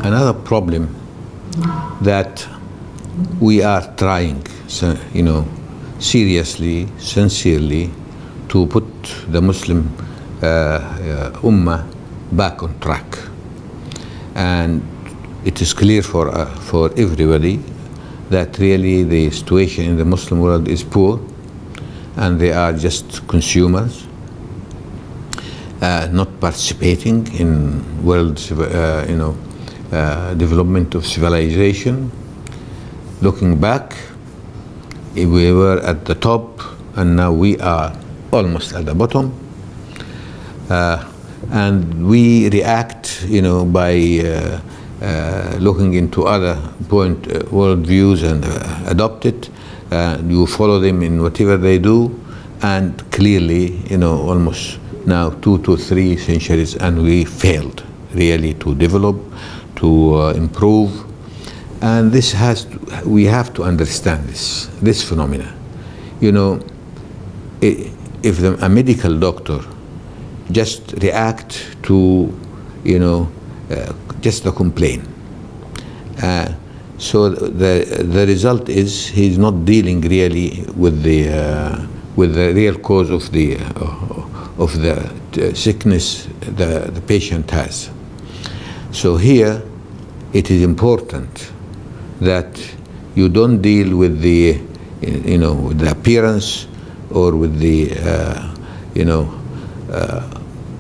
Another problem that we are trying, seriously, sincerely, to put the Muslim Ummah back on track. And it is clear for everybody that really the situation in the Muslim world is poor, and they are just consumers, not participating in world, development of civilization. Looking back, we were at the top, and now we are almost at the bottom. And we react, by looking into other world views and adopt it. You follow them in whatever they do, and clearly, almost now 2 to 3 centuries, and we failed really to develop, to improve. And we have to understand this phenomena. If a medical doctor just react to, just a complaint, so the result is he's not dealing really with the real cause of the sickness the patient has. So here it is important that you don't deal with the with the appearance or with the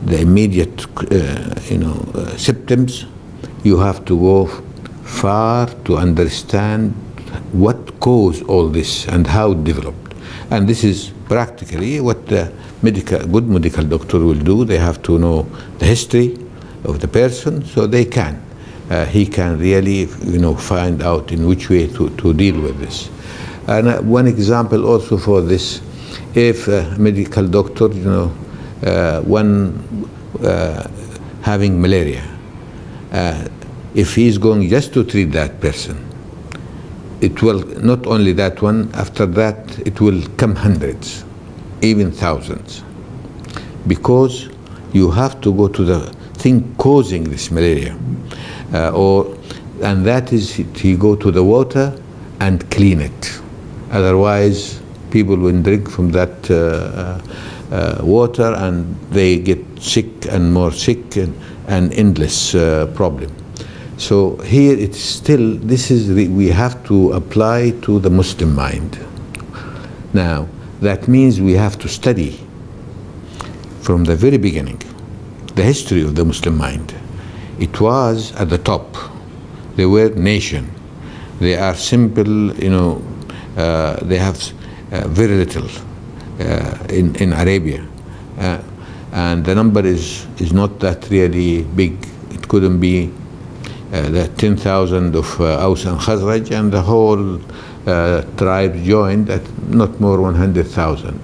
immediate symptoms. You have to go far to understand what caused all this and how it developed. And this is practically what the good medical doctor will do. They have to know the history of the person, so he can really find out in which way to deal with this. And one example also for this, if a medical doctor, having malaria, if he's going just to treat that person, it will not only that one, after that it will come hundreds, even thousands, because you have to go to the thing causing this malaria, and that is to go to the water and clean it. Otherwise, people will drink from that water, and they get sick and more sick, and endless problem. So here it's still, we have to apply to the Muslim mind. Now, that means we have to study from the very beginning the history of the Muslim mind. It was at the top. They were nation. They are simple, they have very little in Arabia. And the number is not that really big. It couldn't be the 10,000 of Aus and Khazraj, and the whole tribe joined at not more 100,000.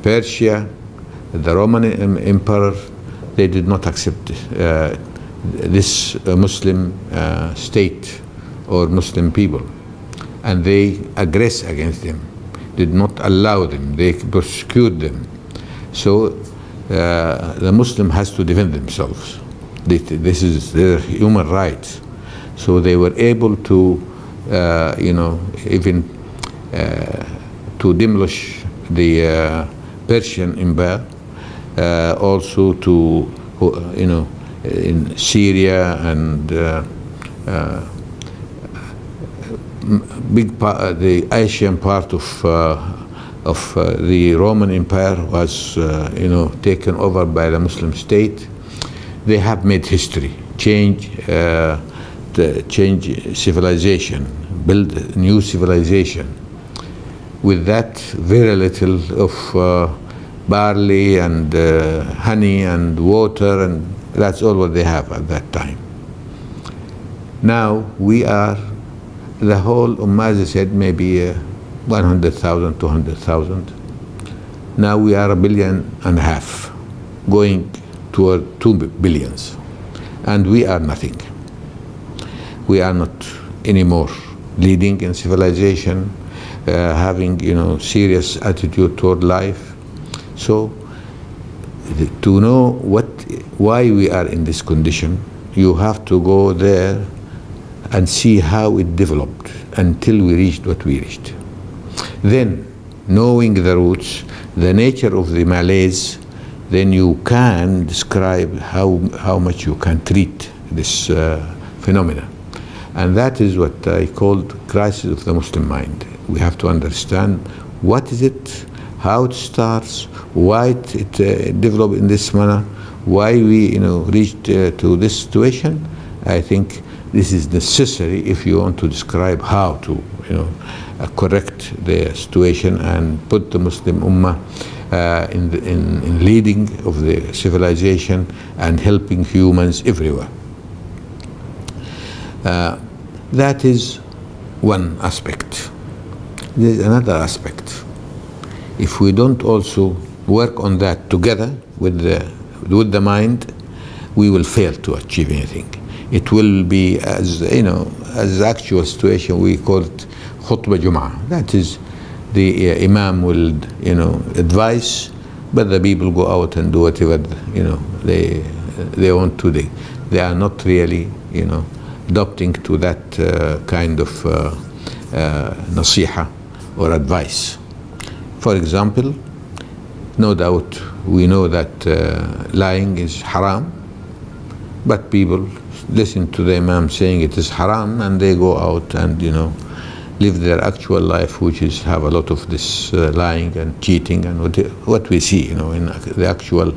Persia, the Roman emperor, they did not accept this Muslim state or Muslim people, and they aggressed against them, did not allow them, they persecute them. So the Muslim has to defend themselves. This is their human rights. So they were able to, even to demolish the Persian Empire, also to, in Syria and the Asian part of the Roman Empire was, taken over by the Muslim state. They have made history, change civilization, build a new civilization. With that, very little of barley and honey and water, and that's all what they have at that time. Now we are, the whole Ummah, as I said, maybe 100,000, 200,000. Now we are 1.5 billion, going toward 2 billions, and we are nothing. We are not anymore leading in civilization, having serious attitude toward life. So to know why we are in this condition, you have to go there and see how it developed until we reached what we reached. Then, knowing the roots, the nature of the malaise, then you can describe how much you can treat this phenomena. And that is what I called crisis of the Muslim mind. We have to understand what is it, how it starts, why it developed in this manner, why we reached to this situation. I think this is necessary if you want to describe how to correct the situation and put the Muslim Ummah in leading of the civilization and helping humans everywhere. That is one aspect. There is another aspect. If we don't also work on that together with the mind, we will fail to achieve anything. It will be as actual situation. We call it khutbah Jum'ah. That is, the Imam will advise, but the people go out and do whatever they want to do. They are not really adopting to that kind of nasiha or advice. For example, no doubt we know that lying is haram, but people listen to the Imam saying it is haram, and they go out and live their actual life, which is have a lot of this lying and cheating and what we see in the actual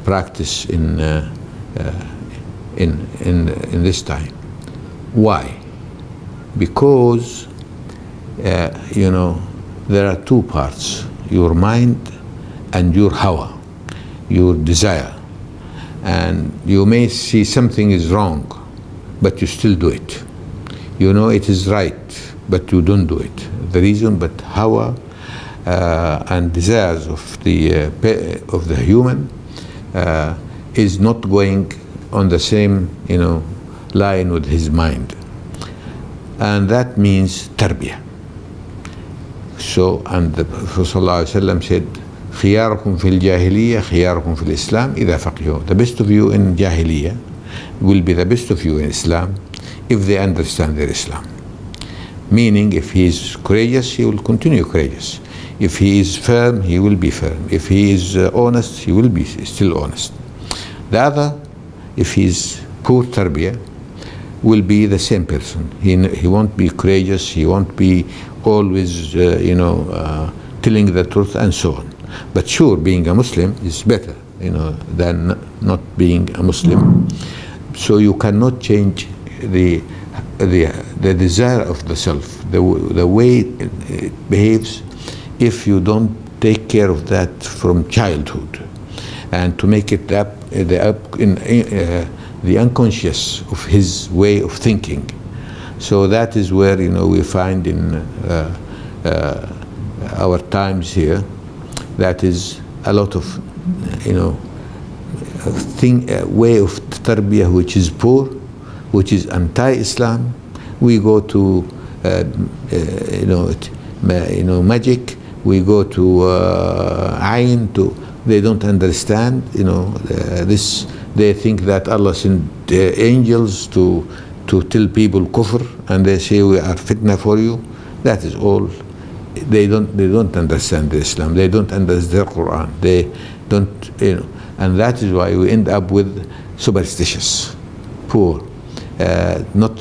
practice in this time. Why? Because there are two parts: your mind and your hawa, your desire. And you may see something is wrong, but you still do it. It is right, but you don't do it. The reason, but hawa and desires of the human is not going on the same line with his mind, and that means tarbiyah. So, and the Prophet ﷺ said, خياركم في الجاهلية خياركم في الإسلام إذا فقهوا. The best of you in Jahiliyyah will be the best of you in Islam if they understand their Islam. Meaning, if he is courageous, he will continue courageous. If he is firm, he will be firm. If he is honest, he will be still honest. The other, if he is poor tarbiyah, will be the same person. He won't be courageous, he won't be always telling the truth and so on. But sure, being a Muslim is better than not being a Muslim. So you cannot change the desire of the self, the way it behaves, if you don't take care of that from childhood, and to make it the unconscious of his way of thinking. So that is where we find in our times here, that is a lot of way of tarbiyah which is poor, which is anti-Islam. We go to magic, we go to ayn, they don't understand this. They think that Allah sent angels to tell people kufr, and they say we are fitna for you. That is all. They don't understand Islam. They don't understand the Quran. They don't and that is why we end up with superstitious, poor, not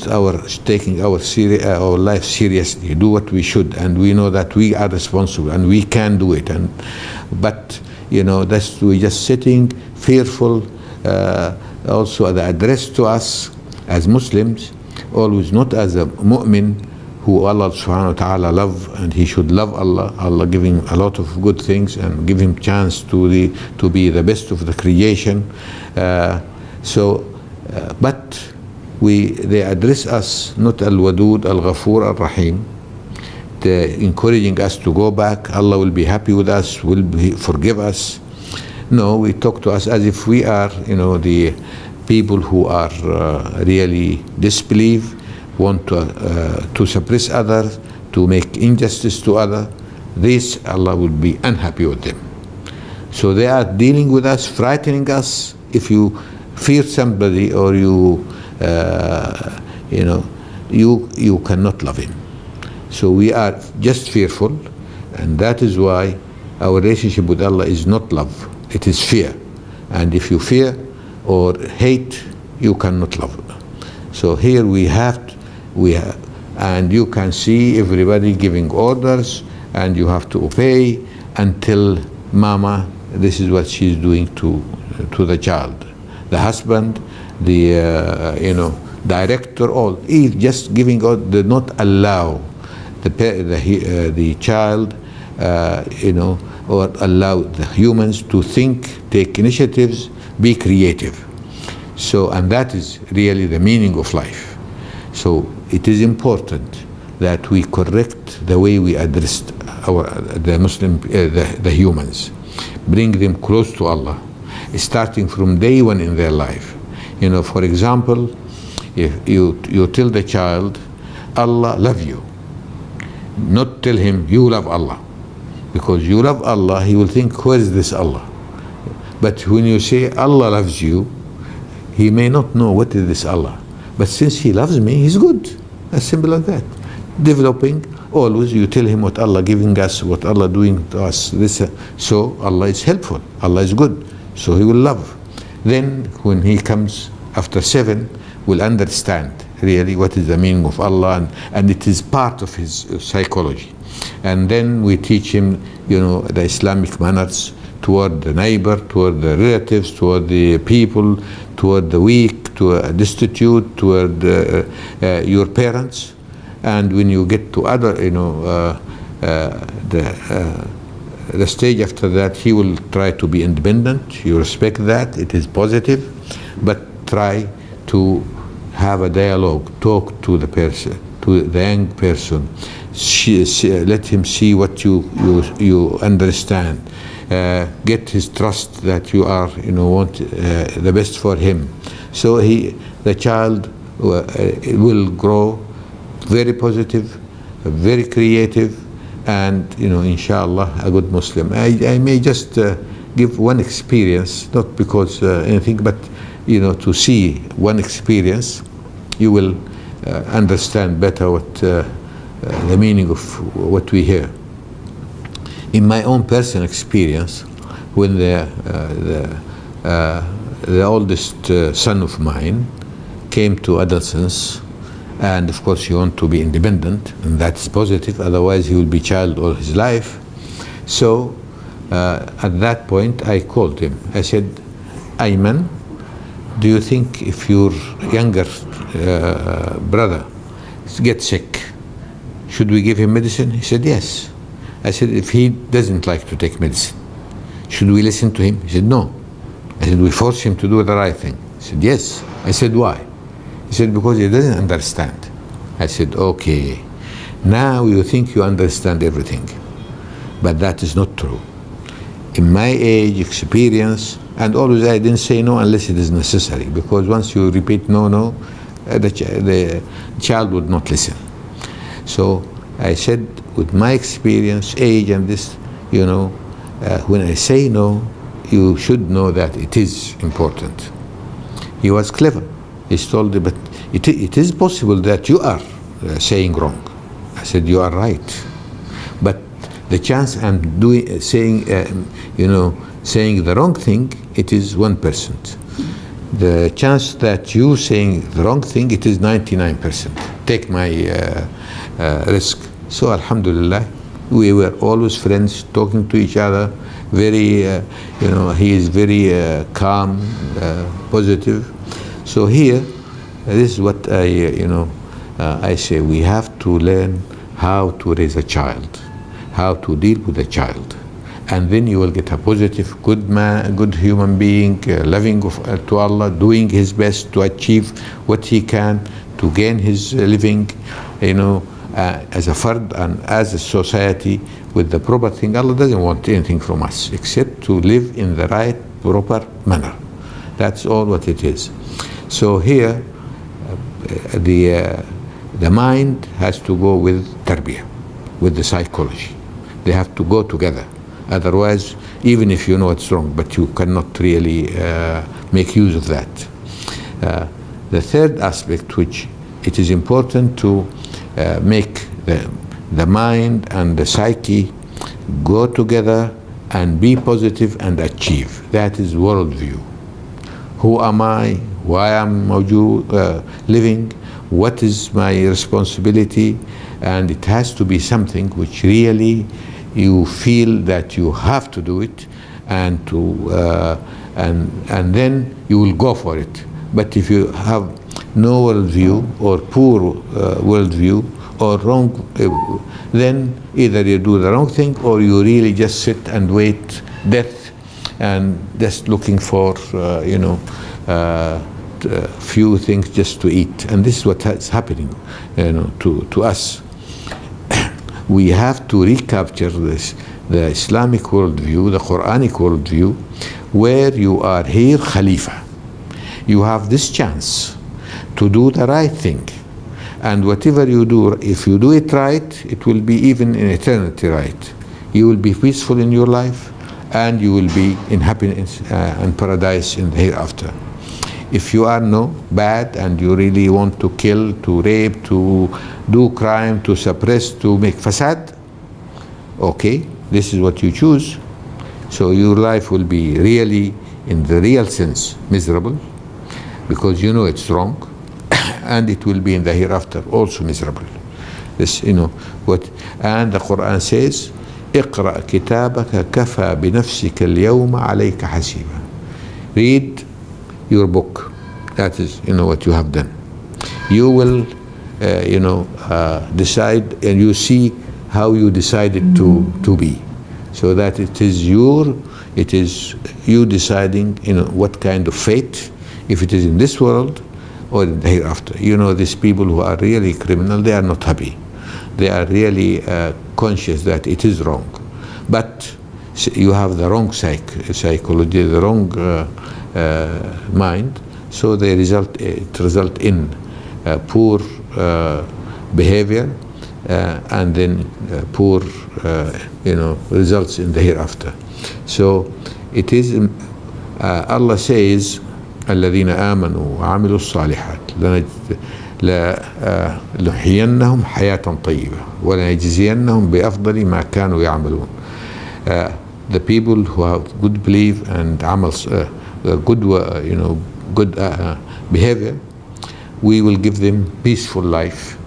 taking our life seriously. Do what we should, and we know that we are responsible and we can do it. But that's we just sitting fearful. Also, the address to us as Muslims, always not as a mu'min who Allah subhanahu wa ta'ala love, and he should love Allah. Allah give him a lot of good things and give him chance to be the best of the creation. But they address us not al-Wadud, al-Ghafur, al-Rahim, encouraging us to go back. Allah will be happy with us, forgive us. No, we talk to us as if we are, the people who are really disbelieve, want to suppress others, to make injustice to others. This, Allah will be unhappy with them. So they are dealing with us, frightening us. If you fear somebody or you you cannot love him. So we are just fearful, and that is why our relationship with Allah is not love, it is fear. And if you fear or hate, you cannot love. So here and you can see everybody giving orders, and you have to obey until mama, this is what she's doing to the child. The husband, the director, all is just giving out, do not allow the child, or allow the humans to think, take initiatives, be creative. So, and that is really the meaning of life. So it is important that we correct the way we address the humans, bring them close to Allah, starting from day one in their life. For example, if you tell the child, Allah love you, not tell him you love Allah, because you love Allah, he will think, where is this Allah? But when you say Allah loves you, he may not know what is this Allah, but since he loves me, he's good. As simple as that. Developing, always you tell him what Allah giving us, what Allah doing to us, this, so Allah is helpful, Allah is good, so he will love. Then when he comes after 7, will understand really what is the meaning of Allah, and it is part of his psychology. And then we teach him, the Islamic manners toward the neighbor, toward the relatives, toward the people, toward the weak, to a destitute, toward your parents. And when you get to other, the stage after that, he will try to be independent. You respect that, it is positive, but try to have a dialogue, talk to the person, to the young person, let him see what you understand, get his trust that you are, want the best for him. So the child will grow very positive, very creative, and inshallah a good Muslim. I may just give one experience, not because anything, but to see one experience, you will understand better what the meaning of what we hear. In my own personal experience, when the oldest son of mine came to adolescence, and of course he wants to be independent, and that's positive, otherwise he will be child all his life. So at that point I called him. I said, Ayman, do you think if your younger brother gets sick, should we give him medicine? He said, yes. I said, if he doesn't like to take medicine, should we listen to him? He said, no. I said, we force him to do the right thing. He said, yes. I said, why? He said, because he doesn't understand. I said, okay, now you think you understand everything, but that is not true. In my age, experience, and always I didn't say no unless it is necessary, because once you repeat no, the child would not listen. So I said, with my experience, age, and this, when I say no, you should know that it is important. He was clever. He told me, but it is possible that you are saying wrong. I said, you are right. But the chance I'm saying the wrong thing, it is 1%. The chance that you saying the wrong thing, it is 99%. Take my risk. So alhamdulillah, we were always friends, talking to each other, very, he is very calm, positive. So here, this is what I say, we have to learn how to raise a child, how to deal with a child. And then you will get a positive, good man, good human being, loving to Allah, doing his best to achieve what he can, to gain his living, as a fard and as a society with the proper thing. Allah doesn't want anything from us except to live in the right, proper manner. That's all what it is. So here, the mind has to go with tarbiyah, with the psychology. They have to go together. Otherwise, even if you know it's wrong, but you cannot really make use of that. The third aspect, which it is important to make the mind and the psyche go together and be positive and achieve. That is worldview. Who am I? Why am I living? What is my responsibility? And it has to be something which really you feel that you have to do it, and then you will go for it. But if you have no worldview or poor worldview or wrong, then either you do the wrong thing or you really just sit and wait death and just looking for few things just to eat. And this is what is happening to us. We have to recapture this, the Islamic worldview, the Quranic worldview, where you are here Khalifa. You have this chance to do the right thing. And whatever you do, if you do it right, it will be even in eternity right. You will be peaceful in your life, and you will be in happiness and paradise in the hereafter. If you are bad and you really want to kill, to rape, to do crime, to suppress, to make fasad, okay, this is what you choose. So your life will be really, in the real sense, miserable, because you know it's wrong, and it will be in the hereafter also miserable. This, what, and the Quran says, اقرأ كتابك كفى بنفسك اليوم عليك حسيبا. Read your book. That is, what you have done. You will, decide, and you see how you decided to be. So that it is you deciding, what kind of fate, if it is in this world or in the hereafter. These people who are really criminal, they are not happy. They are really conscious that it is wrong. But you have the wrong psychology, the wrong mind, so it result in poor behavior, and then poor results in the hereafter. So it is Allah says الذين آمنوا وعملوا الصالحات لنحيينهم حياة طيبة ولنجزينهم بأفضل ما كانوا يعملون. The people who have good belief and good behavior, we will give them peaceful life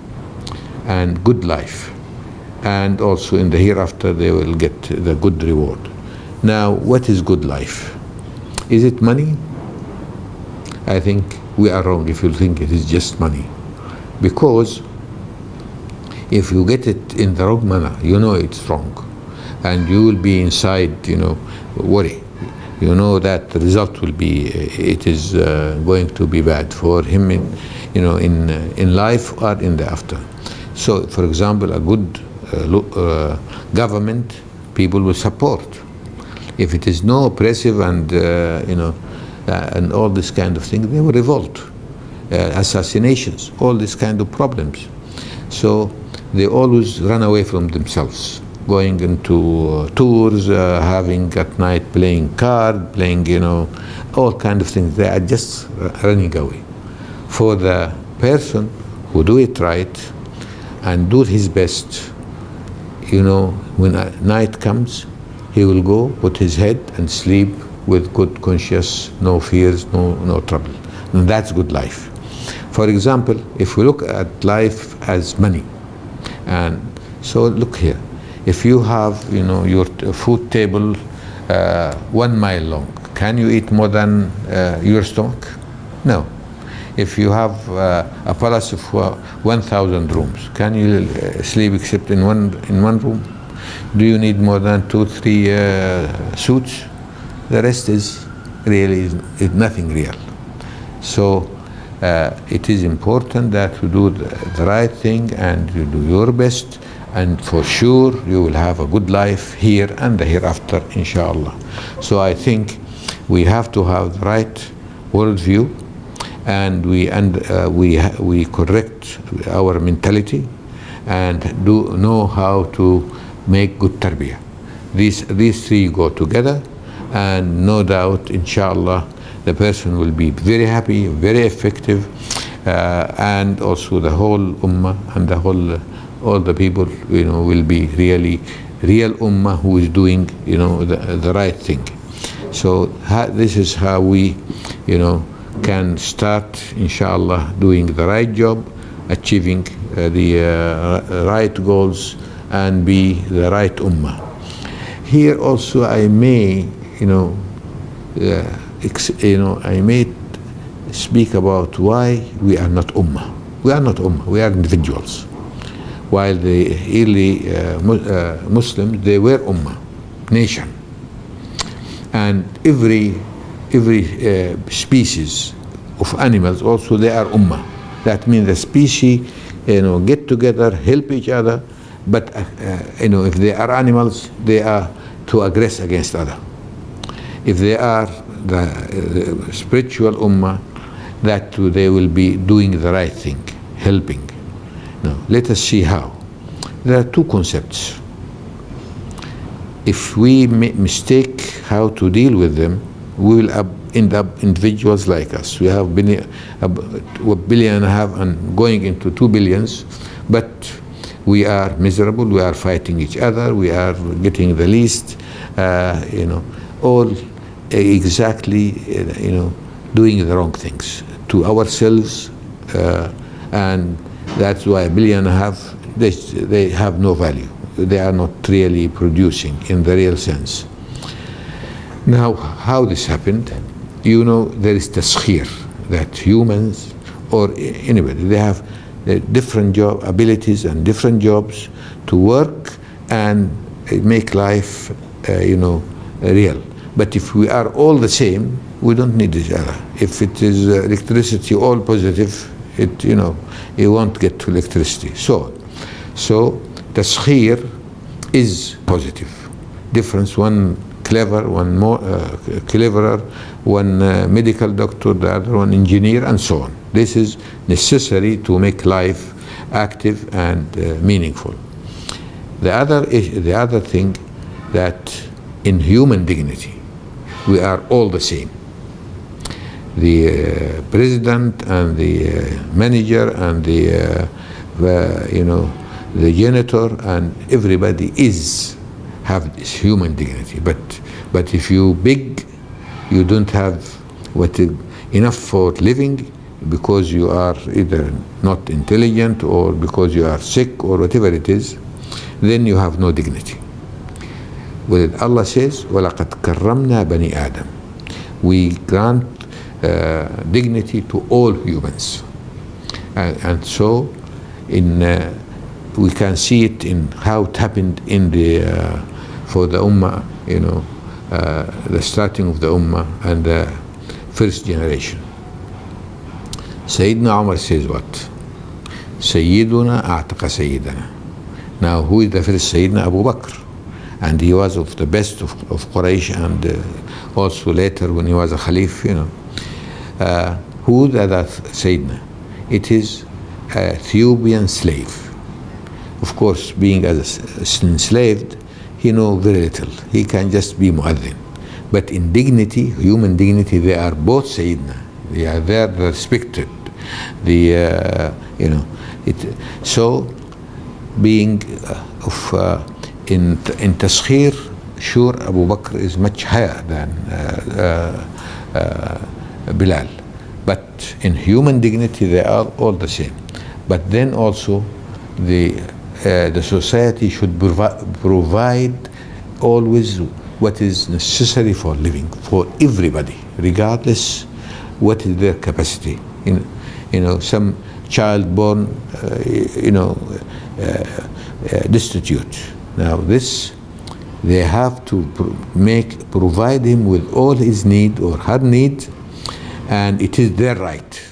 and good life, and also in the hereafter they will get the good reward. Now, what is good life? Is it money? I think we are wrong if you think it is just money, because if you get it in the wrong manner, it's wrong, and you will be inside, worry. That the result will be, it is going to be bad for him in life or in the after. So, for example, a good government, people will support. If it is no oppressive and and all this kind of thing, they will revolt, assassinations, all this kind of problems. So they always run away from themselves, going into tours, having at night playing card, playing, all kind of things. They are just running away. For the person who do it right and do his best, when night comes, he will go, put his head and sleep with good conscience, no fears, no trouble. And that's good life. For example, if we look at life as money, and so look here, if you have, your food table 1 mile long, can you eat more than your stomach? No. If you have a palace of 1,000 rooms, can you sleep except in one room? Do you need more than 2-3 suits? The rest is really nothing real. So it is important that you do the right thing and you do your best, and for sure you will have a good life here and the hereafter, inshallah. So I think we have to have the right worldview, and we correct our mentality and know how to make good tarbiyah. these three go together, and no doubt, inshallah, the person will be very happy, very effective, and also the whole ummah and all the people, will be really real ummah who is doing, the right thing. So this is how we, can start, inshallah, doing the right job, achieving the right goals, and be the right ummah. Here also I may, I may speak about why we are not ummah. We are not ummah, we are individuals. While the early Muslims, they were ummah, nation. And every species of animals also, they are ummah. That means the species, get together, help each other. But if they are animals, they are to aggress against other. If they are the spiritual ummah, that too they will be doing the right thing, helping. Now let us see how. There are two concepts. If we mistake how to deal with them, we will end up individuals like us. We have been a billion and a half and going into 2 billions, but we are miserable, we are fighting each other, we are getting the least, all exactly, doing the wrong things to ourselves, and that's why 1.5 billion, they have no value. They are not really producing in the real sense. Now, how this happened? There is taskhir, that humans or anybody, they have different job abilities and different jobs to work and make life, real. But if we are all the same, we don't need each other. If it is electricity all positive, it won't get to electricity. So taskhir is positive. Difference, one clever, one more cleverer, one medical doctor, the other one engineer, and so on. This is necessary to make life active and meaningful. The other thing, that in human dignity, we are all the same. The president and the manager and the janitor and everybody have this human dignity. But if you big, you don't have enough for living, because you are either not intelligent or because you are sick or whatever it is, then you have no dignity. Well, Allah says, وَلَقَدْ كَرَّمْنَا بَنِي آدَمَ. We grant dignity to all humans. And so we can see it in how it happened for the Ummah, the starting of the Ummah and the first generation. Sayyidina Umar says what? Sayyiduna a'taqa Sayyidana. Now, who is the first? Sayyidina Abu Bakr. And he was of the best of Quraysh, and also later when he was a Khalif, who is that Sayyidina? It is an Ethiopian slave. Of course, being enslaved, he knows very little. He can just be mu'adhin. But in dignity, human dignity, they are both Sayyidina. They are there, respected. So being in taskhir, sure, Abu Bakr is much higher than Bilal. But in human dignity, they are all the same. But then also, the society should provide always what is necessary for living for everybody, regardless what is their capacity. Some child born, destitute. Now they have to provide him with all his need or her need, and it is their right.